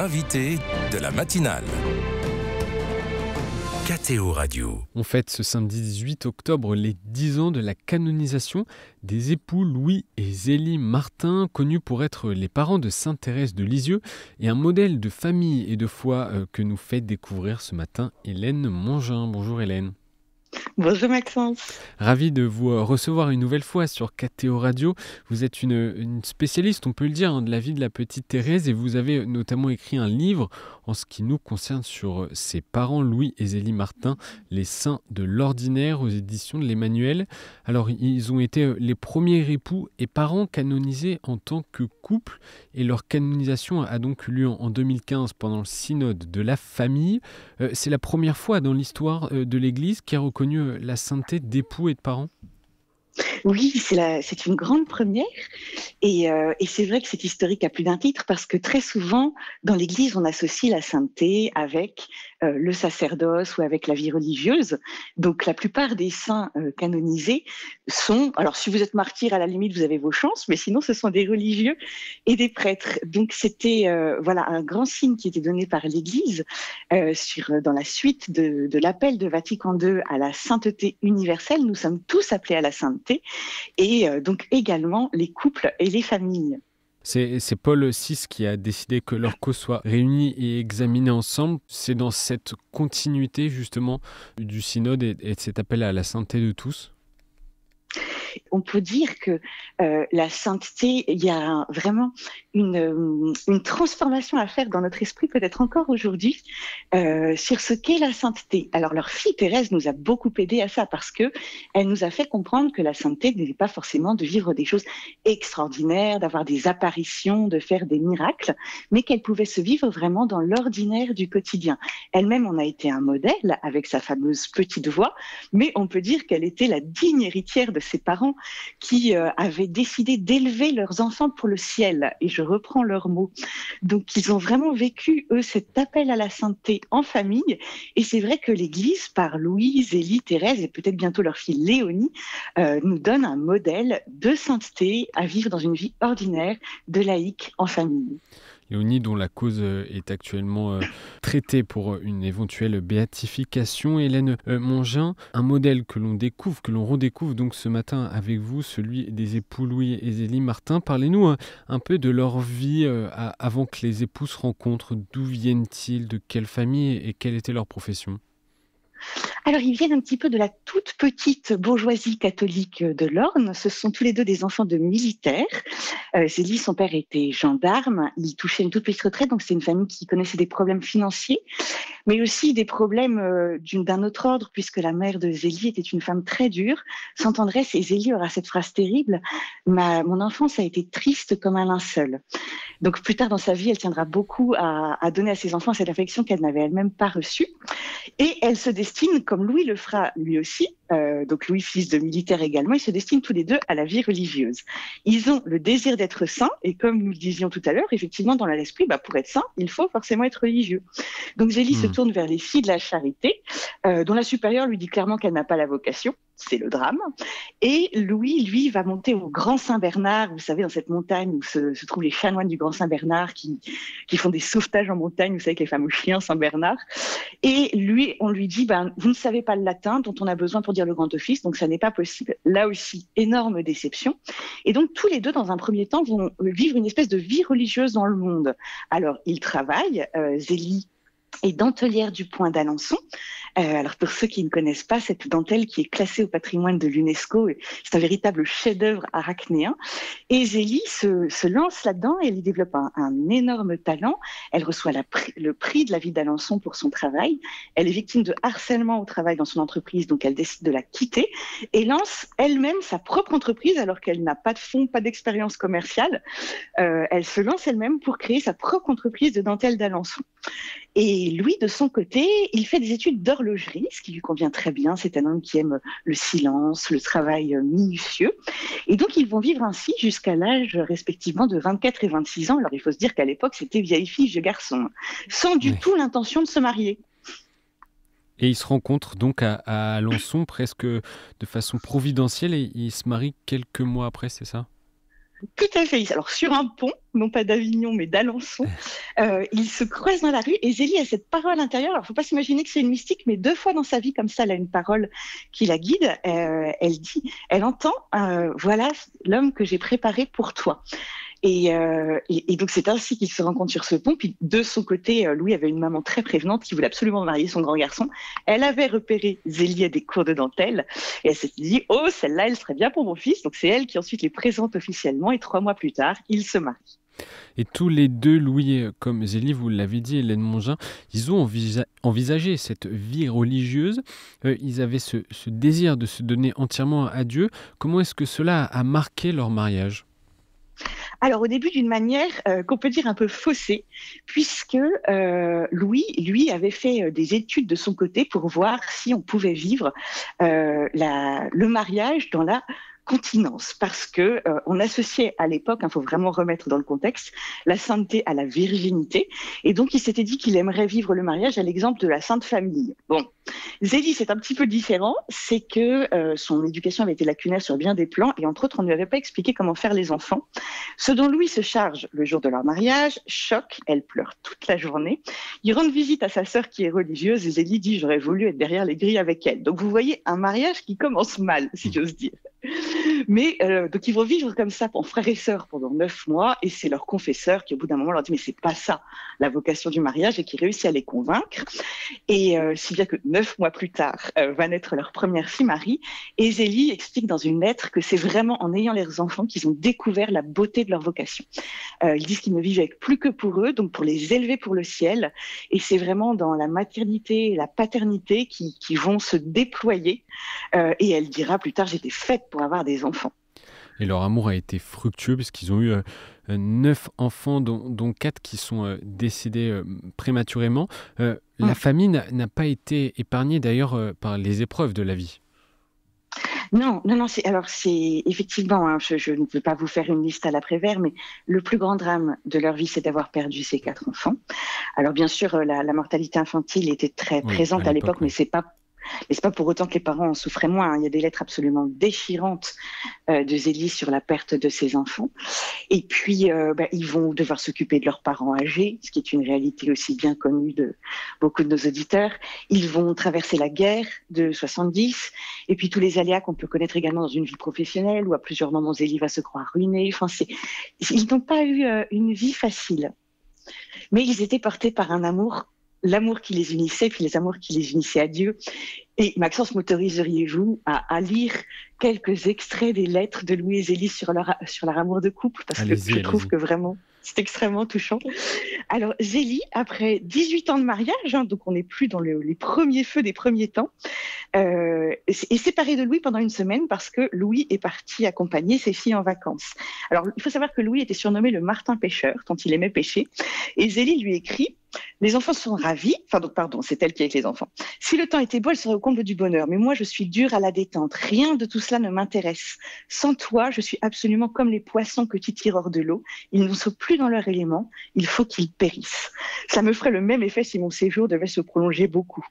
l'invité de la matinale. KTO Radio. On fête ce samedi 18 octobre les 10 ans de la canonisation des époux Louis et Zélie Martin, connus pour être les parents de Sainte Thérèse de Lisieux et un modèle de famille et de foi que nous fait découvrir ce matin Hélène Mongin. Bonjour Hélène. Bonjour Maxence. Ravi de vous recevoir une nouvelle fois sur KTO Radio. Vous êtes une spécialiste, on peut le dire, de la vie de la petite Thérèse et vous avez notamment écrit un livre en ce qui nous concerne sur ses parents Louis et Zélie Martin, les saints de l'ordinaire aux éditions de l'Emmanuel. Alors ils ont été les premiers époux et parents canonisés en tant que couple et leur canonisation a donc eu lieu en 2015 pendant le synode de la famille. C'est la première fois dans l'histoire de l'Église qui a reconnu la sainteté d'époux et de parents. Oui, c'est une grande première et c'est vrai que c'est historique à plus d'un titre parce que très souvent, dans l'Église, on associe la sainteté avec le sacerdoce ou avec la vie religieuse. Donc la plupart des saints canonisés sont, alors si vous êtes martyr, à la limite, vous avez vos chances, mais sinon ce sont des religieux et des prêtres. Donc c'était un grand signe qui était donné par l'Église dans la suite de l'appel de Vatican II à la sainteté universelle. Nous sommes tous appelés à la sainteté. Et donc également les couples et les familles. C'est Paul VI qui a décidé que leurs causes soient réunies et examinées ensemble. C'est dans cette continuité justement du synode et de cet appel à la sainteté de tous. On peut dire que la sainteté, il y a vraiment une transformation à faire dans notre esprit, peut-être encore aujourd'hui, sur ce qu'est la sainteté. Alors leur fille Thérèse nous a beaucoup aidé à ça parce que elle nous a fait comprendre que la sainteté n'était pas forcément de vivre des choses extraordinaires, d'avoir des apparitions, de faire des miracles, mais qu'elle pouvait se vivre vraiment dans l'ordinaire du quotidien. Elle-même en a été un modèle avec sa fameuse petite voix, mais on peut dire qu'elle était la digne héritière de ses parents qui avaient décidé d'élever leurs enfants pour le ciel. Et je reprends leurs mots. Donc, ils ont vraiment vécu, eux, cet appel à la sainteté en famille. Et c'est vrai que l'Église, par Louis, Zélie, Thérèse et peut-être bientôt leur fille Léonie, nous donne un modèle de sainteté à vivre dans une vie ordinaire de laïque en famille. Léonie, dont la cause est actuellement traitée pour une éventuelle béatification. Hélène Mongin, un modèle que l'on découvre, que l'on redécouvre donc ce matin avec vous, celui des époux Louis et Zélie Martin. Parlez-nous un peu de leur vie avant que les époux se rencontrent. D'où viennent-ils, de quelle famille et quelle était leur profession ? Alors, ils viennent un petit peu de la toute petite bourgeoisie catholique de l'Orne. Ce sont tous les deux des enfants de militaires. Zélie, son père était gendarme. Il touchait une toute petite retraite, donc c'est une famille qui connaissait des problèmes financiers, mais aussi des problèmes d'un autre ordre, puisque la mère de Zélie était une femme très dure, sans tendresse. Et Zélie aura cette phrase terrible: mon enfance a été triste comme un linceul. Donc plus tard dans sa vie, elle tiendra beaucoup à donner à ses enfants cette affection qu'elle n'avait elle-même pas reçue. Et elle se destine, comme Louis le fera lui aussi, donc Louis, fils de militaire également, ils se destinent tous les deux à la vie religieuse. Ils ont le désir d'être saints, et comme nous le disions tout à l'heure, effectivement, dans l'esprit, pour être saint, il faut forcément être religieux. Donc Zélie se tourne vers les filles de la charité, dont la supérieure lui dit clairement qu'elle n'a pas la vocation. C'est le drame. Et Louis, lui, va monter au Grand Saint-Bernard, vous savez, dans cette montagne où se trouvent les chanoines du Grand Saint-Bernard qui font des sauvetages en montagne, vous savez, avec les fameux chiens Saint-Bernard. Et lui, on lui dit, vous ne savez pas le latin dont on a besoin pour dire le grand office, donc ça n'est pas possible. Là aussi, énorme déception. Et donc, tous les deux, dans un premier temps, vont vivre une espèce de vie religieuse dans le monde. Alors, ils travaillent, Zélie et dentelière du Point d'Alençon. Alors pour ceux qui ne connaissent pas cette dentelle qui est classée au patrimoine de l'UNESCO, c'est un véritable chef-d'œuvre arachnéen. Et Zélie se lance là-dedans et elle y développe un énorme talent. Elle reçoit le prix de la ville d'Alençon pour son travail. Elle est victime de harcèlement au travail dans son entreprise, donc elle décide de la quitter et lance elle-même sa propre entreprise alors qu'elle n'a pas de fonds, pas d'expérience commerciale. Elle se lance elle-même pour créer sa propre entreprise de dentelle d'Alençon. Et Louis, de son côté, il fait des études d'horlogerie, ce qui lui convient très bien. C'est un homme qui aime le silence, le travail minutieux. Et donc, ils vont vivre ainsi jusqu'à l'âge respectivement de 24 et 26 ans. Alors, il faut se dire qu'à l'époque, c'était vieille fille, vieux garçon, sans du tout l'intention de se marier. Et ils se rencontrent donc à Alençon presque de façon providentielle et ils se marient quelques mois après, c'est ça ? Tout à fait. Alors, sur un pont, non pas d'Avignon, mais d'Alençon, ils se croisent dans la rue et Zélie a cette parole intérieure. Alors, il ne faut pas s'imaginer que c'est une mystique, mais 2 fois dans sa vie, comme ça, elle a une parole qui la guide. Elle entend, voilà l'homme que j'ai préparé pour toi. Et donc, c'est ainsi qu'ils se rencontrent sur ce pont. Puis, de son côté, Louis avait une maman très prévenante qui voulait absolument marier son grand garçon. Elle avait repéré Zélie à des cours de dentelle. Et elle s'est dit, oh, celle-là, elle serait bien pour mon fils. Donc, c'est elle qui ensuite les présente officiellement. Et 3 mois plus tard, ils se marient. Et tous les deux, Louis comme Zélie, vous l'avez dit, Hélène Mongin, ils ont envisagé cette vie religieuse. Ils avaient ce désir de se donner entièrement à Dieu. Comment est-ce que cela a marqué leur mariage ? Alors, au début, d'une manière qu'on peut dire un peu faussée, puisque Louis, lui, avait fait des études de son côté pour voir si on pouvait vivre le mariage dans la continence, parce que on associait à l'époque, il faut vraiment remettre dans le contexte, la sainteté à la virginité, et donc il s'était dit qu'il aimerait vivre le mariage à l'exemple de la Sainte Famille. Bon, Zélie, c'est un petit peu différent, c'est que son éducation avait été lacunaire sur bien des plans, et entre autres, on ne lui avait pas expliqué comment faire les enfants. Ce dont Louis se charge le jour de leur mariage, choc, elle pleure toute la journée. Il rend visite à sa sœur qui est religieuse, et Zélie dit « j'aurais voulu être derrière les grilles avec elle ». Donc vous voyez un mariage qui commence mal, si j'ose dire. Mais donc ils vont vivre comme ça en frères et sœurs pendant 9 mois, et c'est leur confesseur qui au bout d'un moment leur dit mais c'est pas ça la vocation du mariage, et qui réussit à les convaincre. Et si bien que 9 mois plus tard va naître leur première fille Marie, et Zélie explique dans une lettre que c'est vraiment en ayant leurs enfants qu'ils ont découvert la beauté de leur vocation. Ils disent qu'ils ne vivent avec plus que pour eux, donc pour les élever pour le ciel, et c'est vraiment dans la maternité et la paternité qui vont se déployer, et elle dira plus tard j'étais faite pour avoir des enfants. Et leur amour a été fructueux puisqu'ils ont eu 9 enfants, dont 4 qui sont décédés prématurément. La famille n'a pas été épargnée d'ailleurs par les épreuves de la vie. Non, c'est effectivement, hein, je ne peux pas vous faire une liste à l'après-vert, mais le plus grand drame de leur vie, c'est d'avoir perdu ces 4 enfants. Alors bien sûr, la mortalité infantile était très présente à l'époque, mais c'est pas pour autant que les parents en souffraient moins. Il y a des lettres absolument déchirantes de Zélie sur la perte de ses enfants. Et puis, ils vont devoir s'occuper de leurs parents âgés, ce qui est une réalité aussi bien connue de beaucoup de nos auditeurs. Ils vont traverser la guerre de 70, et puis tous les aléas qu'on peut connaître également dans une vie professionnelle, où à plusieurs moments Zélie va se croire ruinée. Enfin, ils n'ont pas eu une vie facile. Mais ils étaient portés par un amour, l'amour qui les unissait, puis les amours qui les unissaient à Dieu. Et Maxence, m'autoriseriez-vous à lire quelques extraits des lettres de Louis et Zélie sur leur amour de couple, parce que je trouve que vraiment, c'est extrêmement touchant. Alors, Zélie, après 18 ans de mariage, hein, donc on n'est plus dans les premiers feux des premiers temps, est séparée de Louis pendant une semaine parce que Louis est parti accompagner ses filles en vacances. Alors, il faut savoir que Louis était surnommé le Martin pêcheur, tant il aimait pêcher, et Zélie lui écrit « Les enfants sont ravis », c'est elle qui est avec les enfants. « Si le temps était beau, elle serait au comble du bonheur, mais moi je suis dure à la détente. Rien de tout cela ne m'intéresse. Sans toi, je suis absolument comme les poissons que tu tires hors de l'eau. Ils ne sont plus dans leur élément, il faut qu'ils périssent. Ça me ferait le même effet si mon séjour devait se prolonger beaucoup.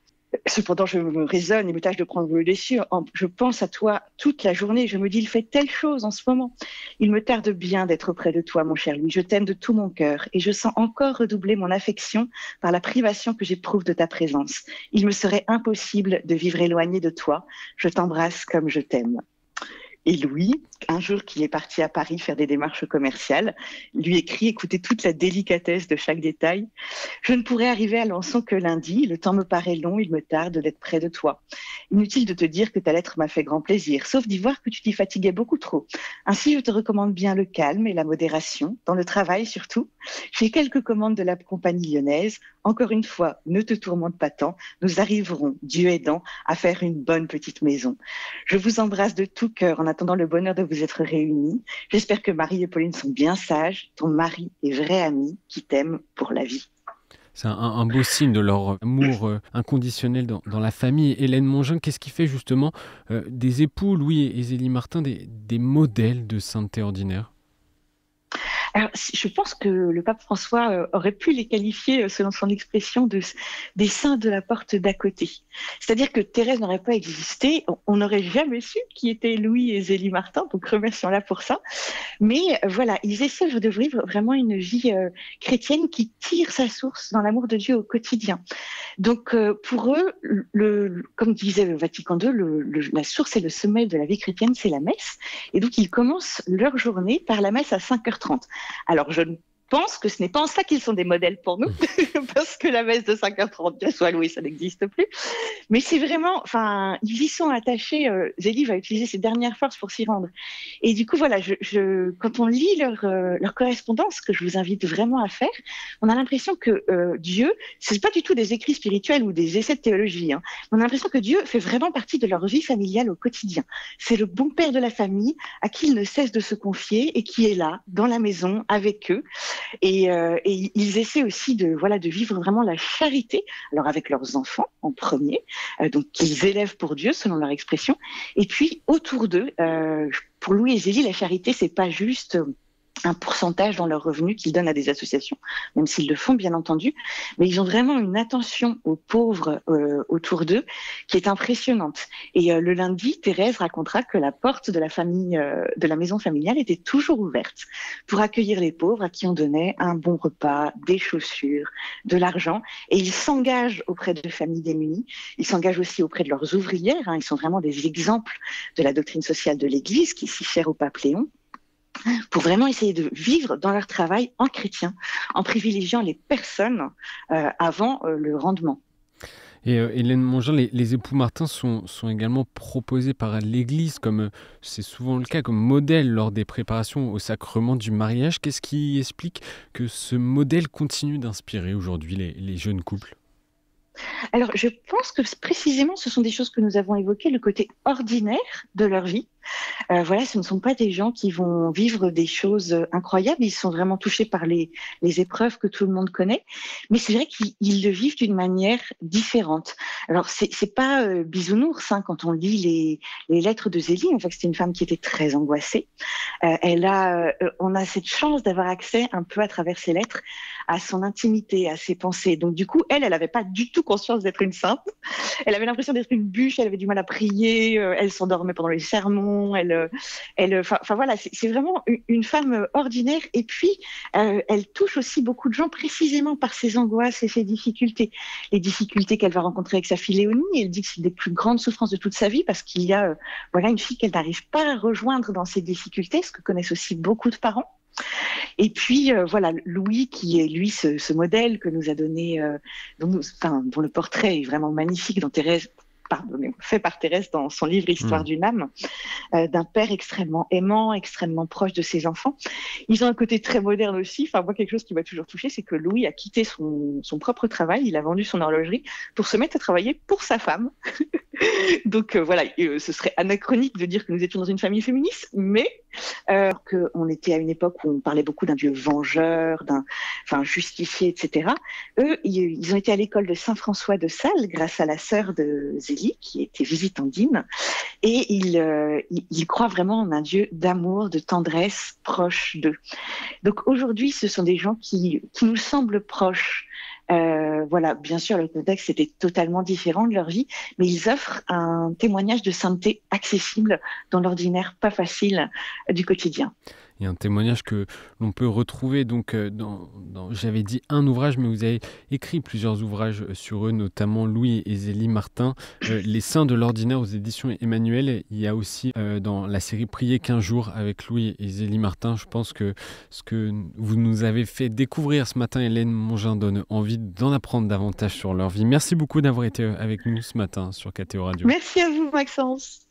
Cependant, je me raisonne et me tâche de prendre le dessus. Je pense à toi toute la journée. Je me dis, il fait telle chose en ce moment. Il me tarde bien d'être auprès de toi, mon cher Louis. Je t'aime de tout mon cœur et je sens encore redoubler mon affection par la privation que j'éprouve de ta présence. Il me serait impossible de vivre éloigné de toi. Je t'embrasse comme je t'aime. Et Louis, un jour qu'il est parti à Paris faire des démarches commerciales, lui écrit, écoutez toute la délicatesse de chaque détail. Je ne pourrai arriver à Alençon que lundi. Le temps me paraît long, il me tarde d'être près de toi. Inutile de te dire que ta lettre m'a fait grand plaisir, sauf d'y voir que tu t'y fatiguais beaucoup trop. Ainsi, je te recommande bien le calme et la modération, dans le travail surtout. J'ai quelques commandes de la compagnie lyonnaise. Encore une fois, ne te tourmente pas tant. Nous arriverons, Dieu aidant, à faire une bonne petite maison. Je vous embrasse de tout cœur en attendant le bonheur de vous être réunis. J'espère que Marie et Pauline sont bien sages. Ton mari est vrai ami qui t'aime pour la vie. C'est un beau signe de leur amour inconditionnel dans la famille. Hélène Mongin, qu'est-ce qui fait justement des époux, Louis et Zélie Martin, des modèles de sainteté ordinaire ? Alors, je pense que le pape François aurait pu les qualifier, selon son expression, des saints de la porte d'à côté. C'est-à-dire que Thérèse n'aurait pas existé, on n'aurait jamais su qui étaient Louis et Zélie Martin, donc remercions-la pour ça. Mais voilà, ils essaient de vivre vraiment une vie chrétienne qui tire sa source dans l'amour de Dieu au quotidien. Donc pour eux, comme disait le Vatican II, la source et le sommet de la vie chrétienne, c'est la messe. Et donc ils commencent leur journée par la messe à 5h30. Alors je pense que ce n'est pas en ça qu'ils sont des modèles pour nous, parce que la messe de 5h30, bien soit loué, ça n'existe plus. Mais c'est vraiment, ils y sont attachés. Zélie va utiliser ses dernières forces pour s'y rendre. Et du coup, voilà, quand on lit leur correspondance, que je vous invite vraiment à faire, on a l'impression que Dieu, c'est pas du tout des écrits spirituels ou des essais de théologie. Hein. On a l'impression que Dieu fait vraiment partie de leur vie familiale au quotidien. C'est le bon père de la famille à qui ils ne cessent de se confier et qui est là, dans la maison, avec eux. Et ils essaient aussi de vivre vraiment la charité, alors avec leurs enfants en premier, donc qu'ils élèvent pour Dieu selon leur expression, et puis autour d'eux, pour Louis et Zélie, la charité c'est pas juste un pourcentage dans leurs revenus qu'ils donnent à des associations, même s'ils le font bien entendu, mais ils ont vraiment une attention aux pauvres autour d'eux qui est impressionnante. Et le lundi, Thérèse racontera que la porte de la famille, de la maison familiale était toujours ouverte pour accueillir les pauvres à qui on donnait un bon repas, des chaussures, de l'argent. Et ils s'engagent auprès de familles démunies, ils s'engagent aussi auprès de leurs ouvrières, hein, ils sont vraiment des exemples de la doctrine sociale de l'Église qui est si chère au pape Léon, pour vraiment essayer de vivre dans leur travail en chrétien, en privilégiant les personnes avant le rendement. Et Hélène Mongin, les époux Martin sont également proposés par l'Église, comme c'est souvent le cas, comme modèle lors des préparations au sacrement du mariage. Qu'est-ce qui explique que ce modèle continue d'inspirer aujourd'hui les jeunes couples ? Alors, je pense que précisément, ce sont des choses que nous avons évoquées, le côté ordinaire de leur vie. Ce ne sont pas des gens qui vont vivre des choses incroyables, ils sont vraiment touchés par les épreuves que tout le monde connaît, mais c'est vrai qu'ils le vivent d'une manière différente. Alors, c'est pas bisounours, hein, quand on lit les lettres de Zélie, en fait, c'était une femme qui était très angoissée. On a cette chance d'avoir accès un peu à travers ses lettres à son intimité, à ses pensées. Donc du coup, elle n'avait pas du tout conscience d'être une sainte. Elle avait l'impression d'être une bûche, elle avait du mal à prier, elle s'endormait pendant les sermons, c'est vraiment une femme ordinaire. Et puis, elle touche aussi beaucoup de gens précisément par ses angoisses et ses difficultés. Les difficultés qu'elle va rencontrer avec sa fille Léonie, elle dit que c'est des plus grandes souffrances de toute sa vie parce qu'il y a une fille qu'elle n'arrive pas à rejoindre dans ses difficultés, ce que connaissent aussi beaucoup de parents. Et puis Louis, qui est lui ce modèle que nous a donné, dont le portrait est vraiment magnifique dans Thérèse, fait par Thérèse dans son livre Histoire d'une âme, d'un père extrêmement aimant, extrêmement proche de ses enfants. Ils ont un côté très moderne aussi. Moi, quelque chose qui m'a toujours touchée, c'est que Louis a quitté son propre travail, il a vendu son horlogerie pour se mettre à travailler pour sa femme. Donc ce serait anachronique de dire que nous étions dans une famille féministe, mais qu'on était à une époque où on parlait beaucoup d'un Dieu vengeur, justifié, etc. Eux, ils ont été à l'école de Saint-François de Sales grâce à la sœur de Zélie, qui était visitandine, et ils croient vraiment en un Dieu d'amour, de tendresse, proche d'eux. Donc aujourd'hui, ce sont des gens qui nous semblent proches. Bien sûr, le contexte était totalement différent de leur vie, mais ils offrent un témoignage de sainteté accessible dans l'ordinaire pas facile du quotidien. Il y a un témoignage que l'on peut retrouver donc j'avais dit un ouvrage, mais vous avez écrit plusieurs ouvrages sur eux, notamment Louis et Zélie Martin, Les saints de l'ordinaire aux éditions Emmanuel. Il y a aussi dans la série Prier 15 jours avec Louis et Zélie Martin. Je pense que ce que vous nous avez fait découvrir ce matin, Hélène Mongin, donne envie d'en apprendre davantage sur leur vie. Merci beaucoup d'avoir été avec nous ce matin sur KTO Radio. Merci à vous, Maxence.